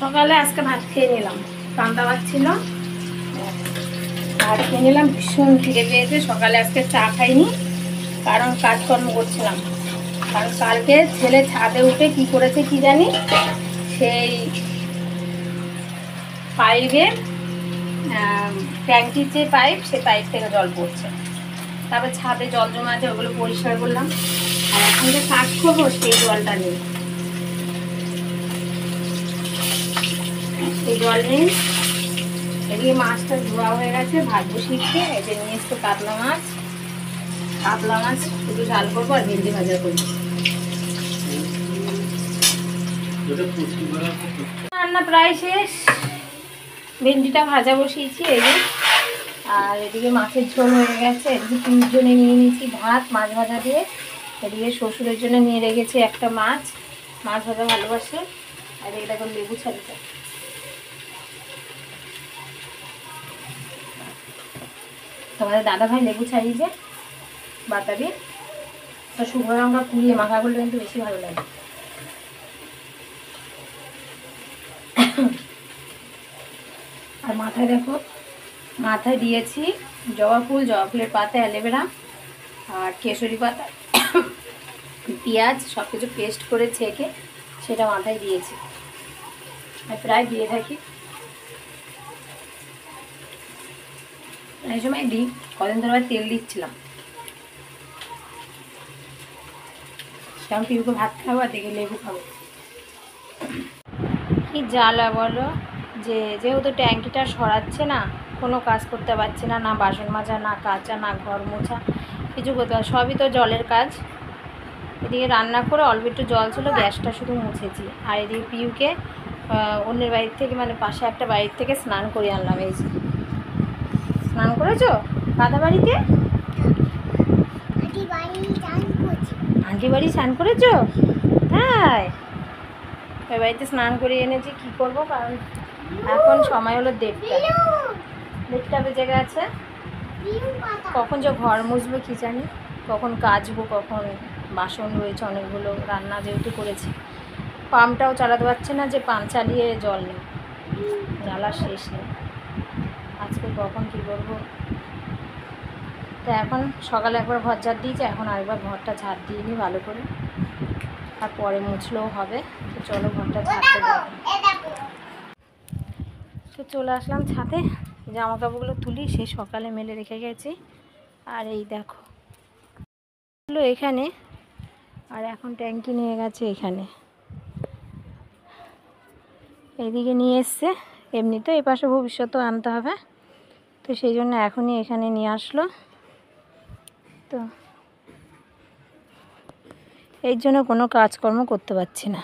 সকালে আজকে ভাত খেয়ে নিলাম, পান্তা ভাত ছিল, ভাত খেয়ে নিলাম। ভীষণ খিদে পেয়েছে। সকালে আজকে চা খাইনি, কারণ কাজকর্ম করছিলাম। কারণ কালকে ছেলে ছাদে উঠে কি করেছে কি জানি, সেই পাইপে ট্যাঙ্কির যে পাইপ, সে পাইপ থেকে জল পড়ছে। তারপর ছাদে জল জমা আছে, ওগুলো পরিষ্কার করলাম। আর এখন যে কাজ করবো সেই জলটা নেই, সেই জল নেই। এদিকে মাছটা ধোয়া হয়ে গেছে, ভাত বসিয়েছে। এই যে নিয়ে এসছে কাতলা মাছ। কাতলা মাছ শুধু ঝাল করবো আর ভেন্ডি ভাজা করবো। রান্না প্রায় শেষ, ভেন্ডিটা ভাজা বসিয়েছি এই যে। আর এদিকে মাছের ঝোল হয়ে গেছে। এদিকে 3 জনে নিয়ে নিয়েছি ভাত মাছ ভাজা দিয়ে। এদিকে শ্বশুরের জন্য নিয়ে রেখেছি একটা মাছ, মাছ ভাজা ভালোবাসে। আর এটা করে লেবু ছাড়িটা, তোমাদের দাদা ভাই লেবু ছাড়িয়েছে বাতাবি। তো শুকনো লঙ্কা পুড়িয়ে মাখা করলে কিন্তু বেশি ভালো লাগে। আর মাথায় দেখো, মাথায় দিয়েছি জবা ফুল, জবা ফুলের পাতা, অ্যালোভেরা আর কেশরি পাতা, পেঁয়াজ সব কিছু পেস্ট করে ছেঁকে সেটা মাথায় দিয়েছি। আর প্রায় দিয়ে থাকি, এই সময় দিই। কদিন ধরে তেল দিচ্ছিলাম, সেরকম পিউকে ভাত খাবো আর দেখে লেবু খাবো। কি জ্বালা বলো, যেহেতু ট্যাঙ্কিটা সরাচ্ছে না, কোনো কাজ করতে পারছি না, না বাসন মাজা, না কাচা, না ঘর মোছা, কিছু করতে পারছি। সবই তো জলের কাজ। এদিকে রান্না করে অল্প একটু জল ছিল, গ্যাসটা শুধু মুছেছি। আর এদিকে পিউকে অন্যের বাড়ির থেকে, মানে পাশে একটা বাড়ির থেকে স্নান করে আনলাম। এই যে স্নান করেছো কাদা বাড়িতে? আন্টি বাড়ি স্নান করেছো? হ্যাঁ, ওই বাড়িতে স্নান করে এনেছি। কি করব, কারণ এখন সময় হলো 1:30 বেজে গেছে। কখন যে ঘর মুছবো কি জানি, কখন কাচবো, কখন বাসন রয়েছে অনেকগুলো, রান্না যেহেতু করেছি। পাম্পটাও চালাতে পারছে না, যে পাম্প চালিয়ে জল নেই, জ্বালা শেষ নেই। আজকে কখন কী করবো। তো এখন সকালে একবার ঘর ঝাড় দিয়েছি, এখন আরেকবার ঘরটা ঝাড় দিয়ে নিই ভালো করে, আর পরে মুছলেও হবে। তো চলো ঘরটা ঝাড়তে যাবো। তো চলে আসলাম ছাদে, জামা কাপড়গুলো তুলি, সেই সকালে মেলে রেখে গেছি। আর এই দেখো এখানে, আর এখন ট্যাঙ্কি নিয়ে গেছে এখানে, এইদিকে নিয়ে এসছে। এমনি তো এই পাশে ভবিষ্যতেও আনতে হবে, তো সেই জন্য এখনই এখানে নিয়ে আসলো। তো এই জন্য কোনো কাজকর্ম করতে পারছি না।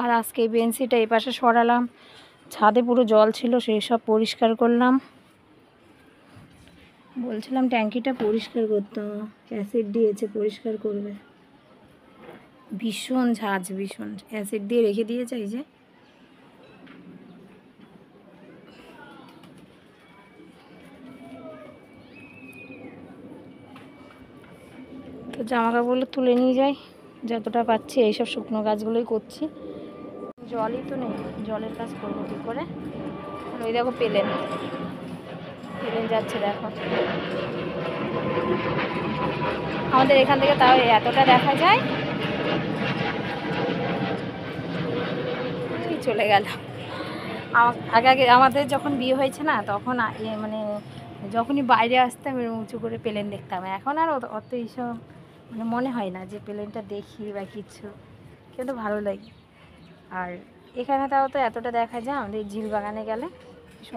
আর আজকে এই বেঞ্চিটা এই পাশে সরালাম, ছাদে পুরো জল ছিল, সেই সব পরিষ্কার করলাম। বলছিলাম ট্যাঙ্কিটা পরিষ্কার করতে, অ্যাসিড দিয়েছে, পরিষ্কার করবে। ভীষণ ঝাঁজ, ভীষণ অ্যাসিড দিয়ে রেখে দিয়েছে। এই যে তো জামা কাপড়গুলো তুলে নিয়ে যাই, যতটা পাচ্ছি এইসব শুকনো গাছগুলোই করছি। জলই তো নেই, জলের কাজ করবো কী করে। ওই দেখো পেলেন যাচ্ছে, দেখো আমাদের এখান থেকে তাও এতটা দেখা যায়। চলে গেল। আগে আমাদের যখন বিয়ে হয়েছে না, তখন মানে যখনই বাইরে আসতাম উঁচু করে প্লেন দেখতাম। এখন আর অত এইসব মানে মনে হয় না যে প্লেনটা দেখি বা কিছু, কিন্তু ভালো লাগে। আর এখানে তাও তো এতটা দেখা যায়, আমাদের ঝিল বাগানে গেলে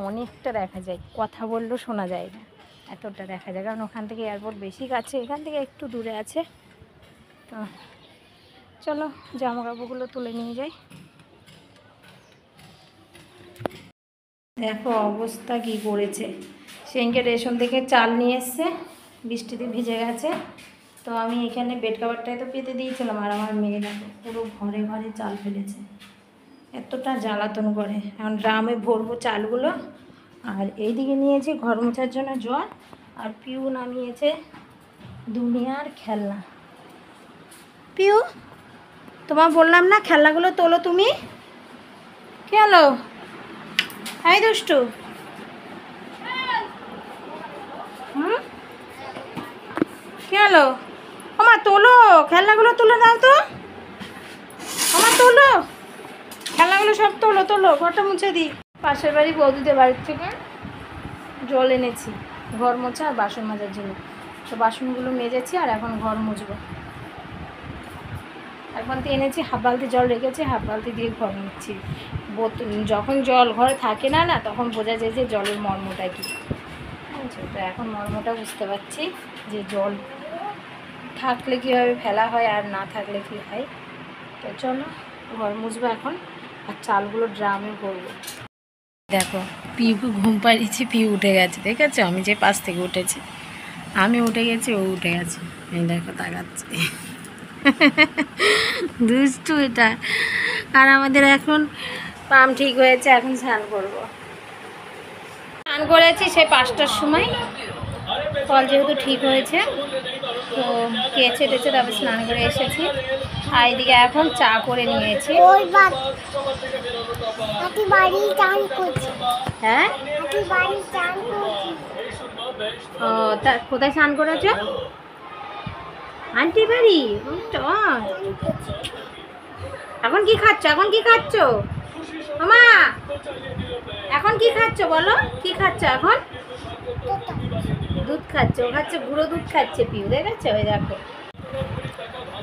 অনেকটা দেখা যায়, কথা বললেও শোনা যায় না, এতটা দেখা যায়। কারণ ওখান থেকে এয়ারপোর্ট বেশি কাছে, এখান থেকে একটু দূরে আছে। তো চলো জামা কাপড়গুলো তুলে নিয়ে যাই। দেখো অবস্থা কি করেছে। সেদিনকে রেশন থেকে চাল নিয়ে এসছে, বৃষ্টিতে ভিজে গেছে। তো আমি এখানে বেড কাভারটাই তো পেতে দিয়েছিলাম, আর আমার মেয়ে দেখো পুরো ঘরে ঘরে চাল ফেলেছে, এতটা জ্বালাতন করে। এখন ড্রামে ভরবো চালগুলো। আর এইদিকে নিয়েছি ঘর মোছার জন্য জল, আর পিউ নামিয়েছে দুনিয়ার খেলনা। পিউ তোমার বললাম না খেলনাগুলো তোলো তুমি। কি হলো? এই দুষ্টু, কি হলো? আমার তোলো খেলনাগুলো, তুলে দাও তো আমার, তোলো খেলনাগুলো সব, তোলো তোলো, ঘরটা মুছে দিই। পাশের বাড়ি বৌদিদের বাড়ির থেকে জল এনেছি ঘর মোছা আর বাসন মাজার জন্য। তো বাসনগুলো মেজেছি আর এখন ঘর মুছবো। এক বালতি এনেছি, হাফ বালতি জল রেখেছি, হাফ বালতি দিয়ে ঘর মুছছি। যখন জল ঘরে থাকে না তখন বোঝা যায় যে জলের মর্মটা কী। তো এখন মর্মটা বুঝতে পারছি যে জল থাকলে কীভাবে ফেলা হয় আর না থাকলে কী হয়। তো চলো ঘর মুছবো এখন, আর চালগুলো ড্রামে ভরবো। দেখো পিউকে ঘুম পাড়িয়েছি, পিউ উঠে গেছে, দেখেছো? আমি যে পাশ থেকে উঠেছি, আমি উঠে গেছি, ও উঠে গেছে। এই দেখো তাকাচ্ছে, দুষ্টু এটা। আর আমাদের এখন পাম্প ঠিক হয়েছে, এখন স্নান করবো। স্নান করেছি সেই 5টার সময়, কল যেহেতু ঠিক হয়েছে তো কেচে টেচে তারপর স্নান করে এসেছি। আর এদিকে এখন চা করে নিয়েছি। হ্যাঁ, ও তা কোথায় স্নান করেছো? আন্টি বাড়ি। এখন কি খাচ্ছ? এখন কি খাচ্ছ মামা? এখন কি খাচ্ছ বলো, কি খাচ্ছ এখন? দুধ খাচ্ছে, ও খাচ্ছে গুঁড়ো দুধ খাচ্ছে পিউ, দেখেছো? ওই দেখো।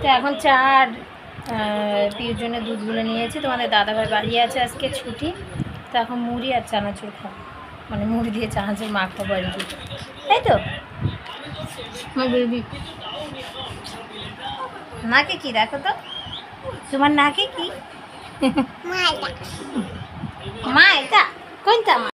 তো এখন চা আর পিউর জন্য দুধগুলো নিয়েছি। তোমাদের দাদাভাই বাড়ি আছে, আজকে ছুটি। তো এখন মুড়ি আর চানাচুর খাবো, মানে মুড়ি দিয়ে চানাচুর মাখাবো আর কি, তাই তো? বেবি নাকে কি দেখো তো, তোমার নাকে কি? মা এটা কোনটা?